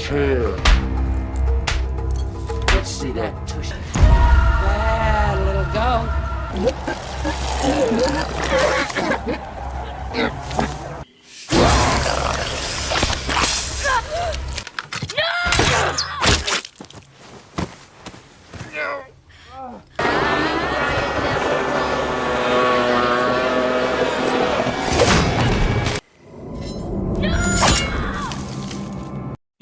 tail. Let's see that tush. Bad little goat.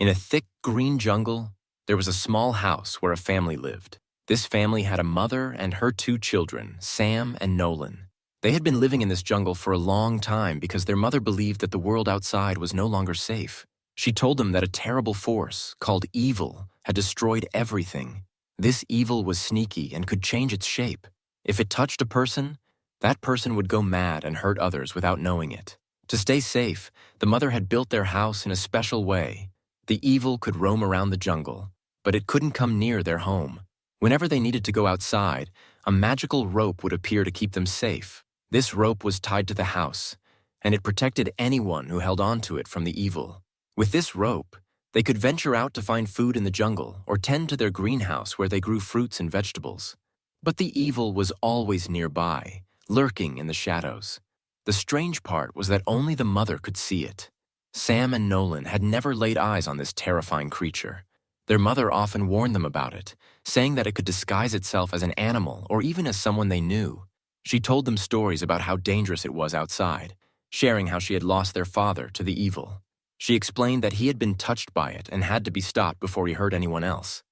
In a thick green jungle, there was a small house where a family lived. This family had a mother and her two children, Sam and Nolan. They had been living in this jungle for a long time because their mother believed that the world outside was no longer safe. She told them that a terrible force, called evil, had destroyed everything. This evil was sneaky and could change its shape. If it touched a person, that person would go mad and hurt others without knowing it. To stay safe, the mother had built their house in a special way. The evil could roam around the jungle, but it couldn't come near their home. Whenever they needed to go outside, a magical rope would appear to keep them safe. This rope was tied to the house, and it protected anyone who held on to it from the evil. With this rope, they could venture out to find food in the jungle or tend to their greenhouse where they grew fruits and vegetables. But the evil was always nearby, lurking in the shadows. The strange part was that only the mother could see it. Sam and Nolan had never laid eyes on this terrifying creature. Their mother often warned them about it, saying that it could disguise itself as an animal or even as someone they knew. She told them stories about how dangerous it was outside, sharing how she had lost their father to the evil. She explained that he had been touched by it and had to be stopped before he hurt anyone else.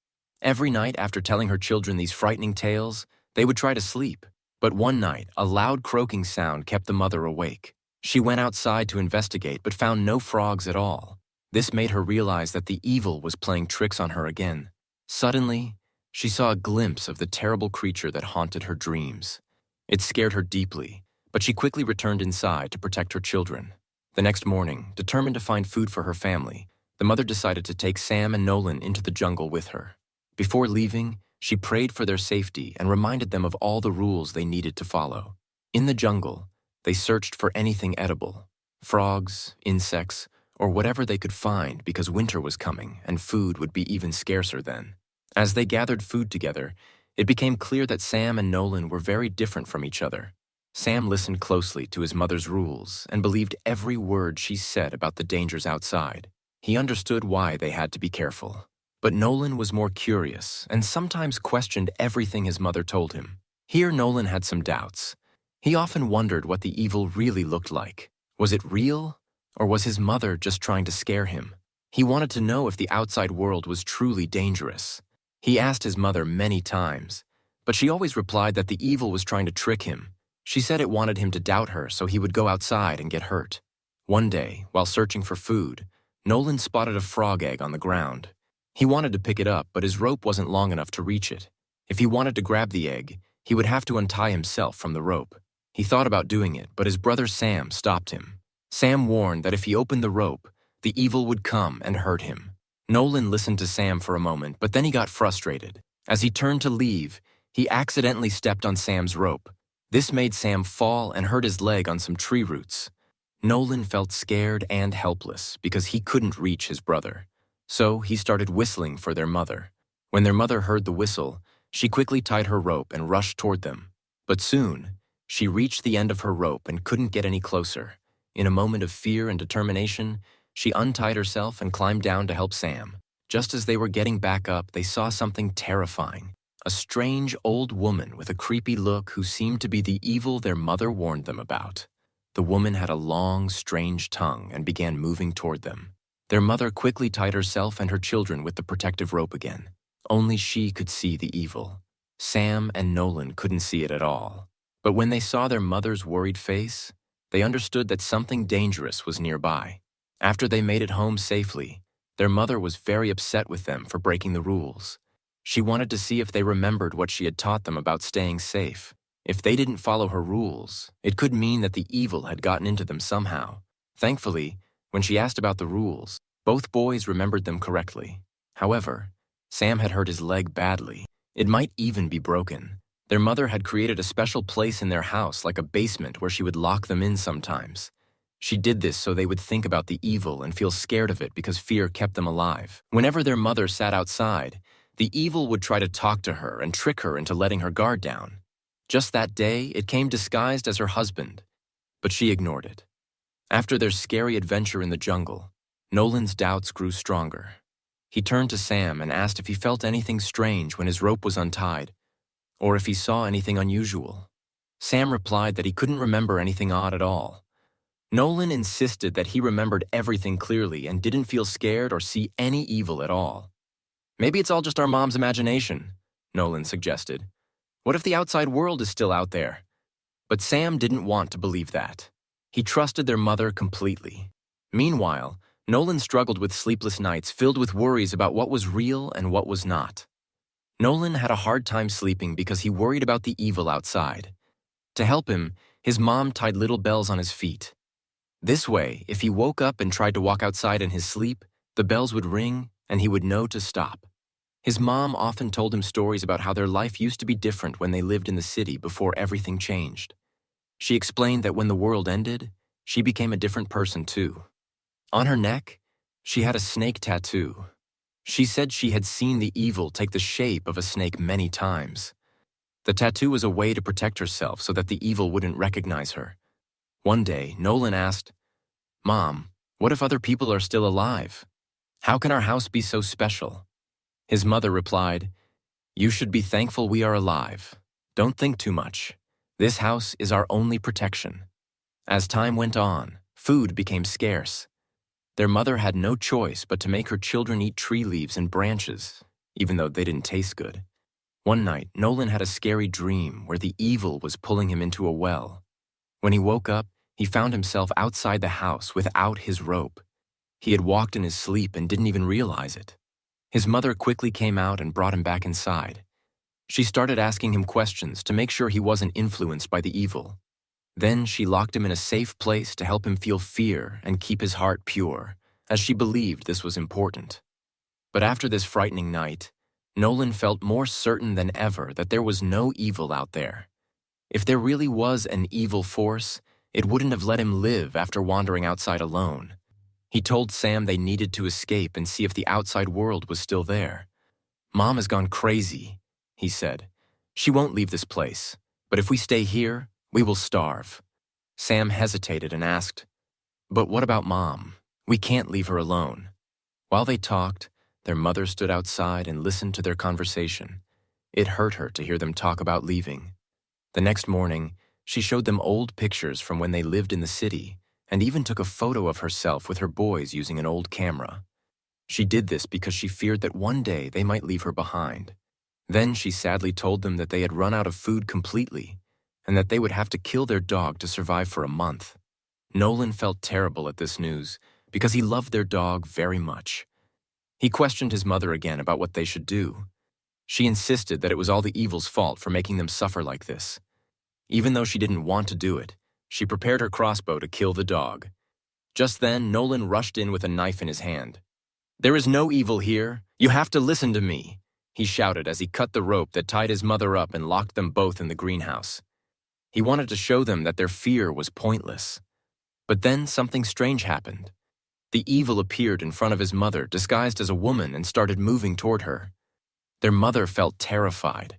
Every night after telling her children these frightening tales, they would try to sleep. But one night, a loud croaking sound kept the mother awake. She went outside to investigate but found no frogs at all. This made her realize that the evil was playing tricks on her again. Suddenly, she saw a glimpse of the terrible creature that haunted her dreams. It scared her deeply, but she quickly returned inside to protect her children. The next morning, determined to find food for her family, the mother decided to take Sam and Nolan into the jungle with her. Before leaving, she prayed for their safety and reminded them of all the rules they needed to follow. In the jungle, they searched for anything edible, frogs, insects, or whatever they could find because winter was coming and food would be even scarcer then. As they gathered food together, it became clear that Sam and Nolan were very different from each other. Sam listened closely to his mother's rules and believed every word she said about the dangers outside. He understood why they had to be careful. But Nolan was more curious and sometimes questioned everything his mother told him. Here Nolan had some doubts. He often wondered what the evil really looked like. Was it real, or was his mother just trying to scare him? He wanted to know if the outside world was truly dangerous. He asked his mother many times, but she always replied that the evil was trying to trick him. She said it wanted him to doubt her so he would go outside and get hurt. One day, while searching for food, Nolan spotted a frog egg on the ground. He wanted to pick it up, but his rope wasn't long enough to reach it. If he wanted to grab the egg, he would have to untie himself from the rope. He thought about doing it, but his brother Sam stopped him. Sam warned that if he opened the rope, the evil would come and hurt him. Nolan listened to Sam for a moment, but then he got frustrated. As he turned to leave, he accidentally stepped on Sam's rope. This made Sam fall and hurt his leg on some tree roots. Nolan felt scared and helpless because he couldn't reach his brother. So he started whistling for their mother. When their mother heard the whistle, she quickly tied her rope and rushed toward them. But soon, she reached the end of her rope and couldn't get any closer. In a moment of fear and determination, she untied herself and climbed down to help Sam. Just as they were getting back up, they saw something terrifying. A strange old woman with a creepy look who seemed to be the evil their mother warned them about. The woman had a long, strange tongue and began moving toward them. Their mother quickly tied herself and her children with the protective rope again. Only she could see the evil. Sam and Nolan couldn't see it at all. But when they saw their mother's worried face, they understood that something dangerous was nearby. After they made it home safely, their mother was very upset with them for breaking the rules. She wanted to see if they remembered what she had taught them about staying safe. If they didn't follow her rules, it could mean that the evil had gotten into them somehow. Thankfully, when she asked about the rules, both boys remembered them correctly. However, Sam had hurt his leg badly. It might even be broken. Their mother had created a special place in their house, like a basement where she would lock them in sometimes. She did this so they would think about the evil and feel scared of it because fear kept them alive. Whenever their mother sat outside, the evil would try to talk to her and trick her into letting her guard down. Just that day, it came disguised as her husband, but she ignored it. After their scary adventure in the jungle, Nolan's doubts grew stronger. He turned to Sam and asked if he felt anything strange when his rope was untied, or if he saw anything unusual. Sam replied that he couldn't remember anything odd at all. Nolan insisted that he remembered everything clearly and didn't feel scared or see any evil at all. Maybe it's all just our mom's imagination, Nolan suggested. What if the outside world is still out there? But Sam didn't want to believe that. He trusted their mother completely. Meanwhile, Nolan struggled with sleepless nights filled with worries about what was real and what was not. Nolan had a hard time sleeping because he worried about the evil outside. To help him, his mom tied little bells on his feet. This way, if he woke up and tried to walk outside in his sleep, the bells would ring and he would know to stop. His mom often told him stories about how their life used to be different when they lived in the city before everything changed. She explained that when the world ended, she became a different person too. On her neck, she had a snake tattoo. She said she had seen the evil take the shape of a snake many times. The tattoo was a way to protect herself so that the evil wouldn't recognize her. One day, Nolan asked, "Mom, what if other people are still alive? How can our house be so special?" His mother replied, "You should be thankful we are alive. Don't think too much. This house is our only protection." As time went on, food became scarce. Their mother had no choice but to make her children eat tree leaves and branches, even though they didn't taste good. One night, Nolan had a scary dream where the evil was pulling him into a well. When he woke up, he found himself outside the house without his rope. He had walked in his sleep and didn't even realize it. His mother quickly came out and brought him back inside. She started asking him questions to make sure he wasn't influenced by the evil. Then she locked him in a safe place to help him feel fear and keep his heart pure, as she believed this was important. But after this frightening night, Nolan felt more certain than ever that there was no evil out there. If there really was an evil force, it wouldn't have let him live after wandering outside alone. He told Sam they needed to escape and see if the outside world was still there. "Mom has gone crazy," he said. "She won't leave this place, but if we stay here, we will starve." Sam hesitated and asked, "But what about Mom? We can't leave her alone." While they talked, their mother stood outside and listened to their conversation. It hurt her to hear them talk about leaving. The next morning, she showed them old pictures from when they lived in the city and even took a photo of herself with her boys using an old camera. She did this because she feared that one day they might leave her behind. Then she sadly told them that they had run out of food completely and that they would have to kill their dog to survive for a month. Nolan felt terrible at this news because he loved their dog very much. He questioned his mother again about what they should do. She insisted that it was all the evil's fault for making them suffer like this. Even though she didn't want to do it, she prepared her crossbow to kill the dog. Just then, Nolan rushed in with a knife in his hand. "There is no evil here. You have to listen to me," he shouted as he cut the rope that tied his mother up and locked them both in the greenhouse. He wanted to show them that their fear was pointless. But then something strange happened. The evil appeared in front of his mother, disguised as a woman, and started moving toward her. Their mother felt terrified.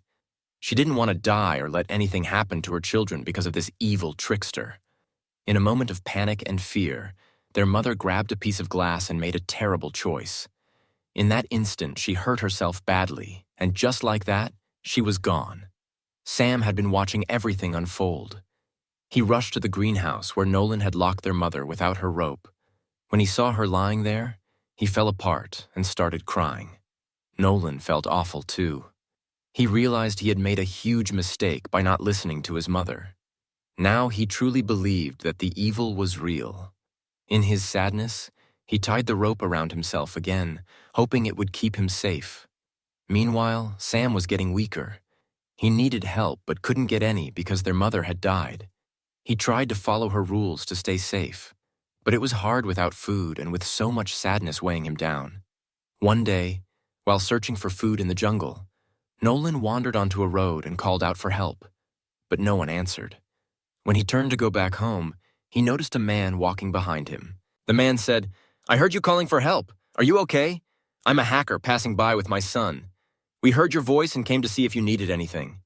She didn't want to die or let anything happen to her children because of this evil trickster. In a moment of panic and fear, their mother grabbed a piece of glass and made a terrible choice. In that instant, she hurt herself badly, and just like that, she was gone. Sam had been watching everything unfold. He rushed to the greenhouse where Nolan had locked their mother without her rope. When he saw her lying there, he fell apart and started crying. Nolan felt awful too. He realized he had made a huge mistake by not listening to his mother. Now he truly believed that the evil was real. In his sadness, he tied the rope around himself again, hoping it would keep him safe. Meanwhile, Sam was getting weaker. He needed help but couldn't get any because their mother had died. He tried to follow her rules to stay safe, but it was hard without food and with so much sadness weighing him down. One day, while searching for food in the jungle, Nolan wandered onto a road and called out for help, but no one answered. When he turned to go back home, he noticed a man walking behind him. The man said, "I heard you calling for help. Are you okay? I'm a hacker passing by with my son. We heard your voice and came to see if you needed anything."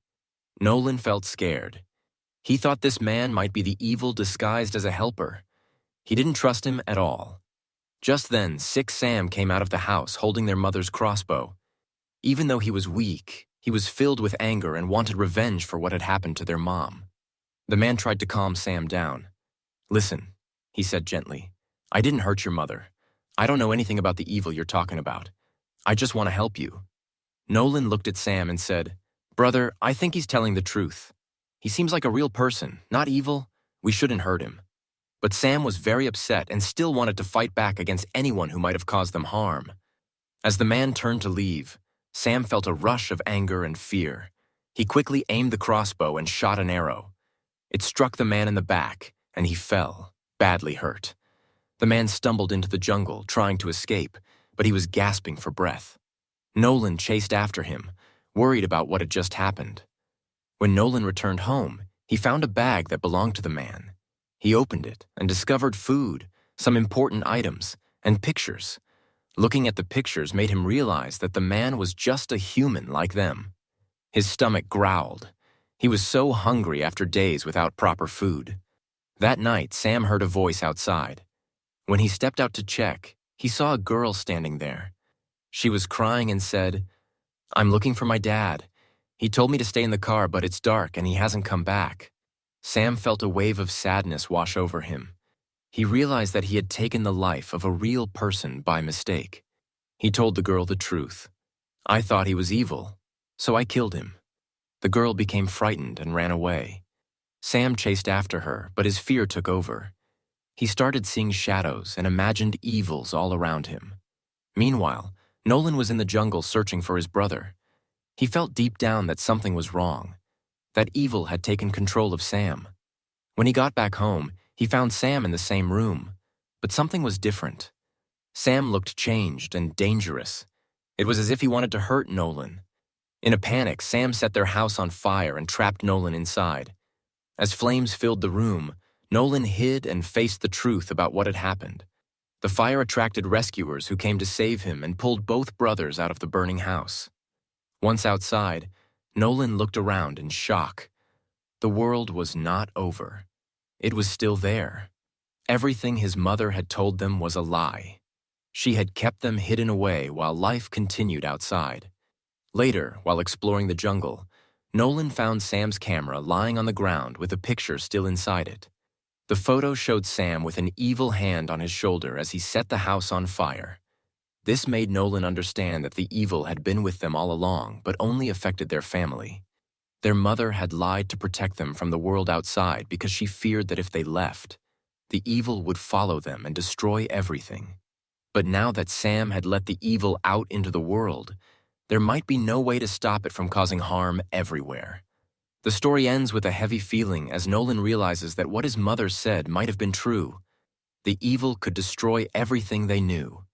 Nolan felt scared. He thought this man might be the evil disguised as a helper. He didn't trust him at all. Just then, sick Sam came out of the house holding their mother's crossbow. Even though he was weak, he was filled with anger and wanted revenge for what had happened to their mom. The man tried to calm Sam down. "Listen," he said gently. "I didn't hurt your mother. I don't know anything about the evil you're talking about. I just want to help you." Nolan looked at Sam and said, "Brother, I think he's telling the truth. He seems like a real person, not evil. We shouldn't hurt him." But Sam was very upset and still wanted to fight back against anyone who might have caused them harm. As the man turned to leave, Sam felt a rush of anger and fear. He quickly aimed the crossbow and shot an arrow. It struck the man in the back, and he fell, badly hurt. The man stumbled into the jungle, trying to escape, but he was gasping for breath. Nolan chased after him, worried about what had just happened. When Nolan returned home, he found a bag that belonged to the man. He opened it and discovered food, some important items, and pictures. Looking at the pictures made him realize that the man was just a human like them. His stomach growled. He was so hungry after days without proper food. That night, Sam heard a voice outside. When he stepped out to check, he saw a girl standing there. She was crying and said, "I'm looking for my dad. He told me to stay in the car, but it's dark and he hasn't come back." Sam felt a wave of sadness wash over him. He realized that he had taken the life of a real person by mistake. He told the girl the truth. "I thought he was evil, so I killed him." The girl became frightened and ran away. Sam chased after her, but his fear took over. He started seeing shadows and imagined evils all around him. Meanwhile, Nolan was in the jungle searching for his brother. He felt deep down that something was wrong, that evil had taken control of Sam. When he got back home, he found Sam in the same room, but something was different. Sam looked changed and dangerous. It was as if he wanted to hurt Nolan. In a panic, Sam set their house on fire and trapped Nolan inside. As flames filled the room, Nolan hid and faced the truth about what had happened. The fire attracted rescuers who came to save him and pulled both brothers out of the burning house. Once outside, Nolan looked around in shock. The world was not over. It was still there. Everything his mother had told them was a lie. She had kept them hidden away while life continued outside. Later, while exploring the jungle, Nolan found Sam's camera lying on the ground with a picture still inside it. The photo showed Sam with an evil hand on his shoulder as he set the house on fire. This made Nolan understand that the evil had been with them all along, but only affected their family. Their mother had lied to protect them from the world outside because she feared that if they left, the evil would follow them and destroy everything. But now that Sam had let the evil out into the world, there might be no way to stop it from causing harm everywhere. The story ends with a heavy feeling as Nolan realizes that what his mother said might have been true. The evil could destroy everything they knew.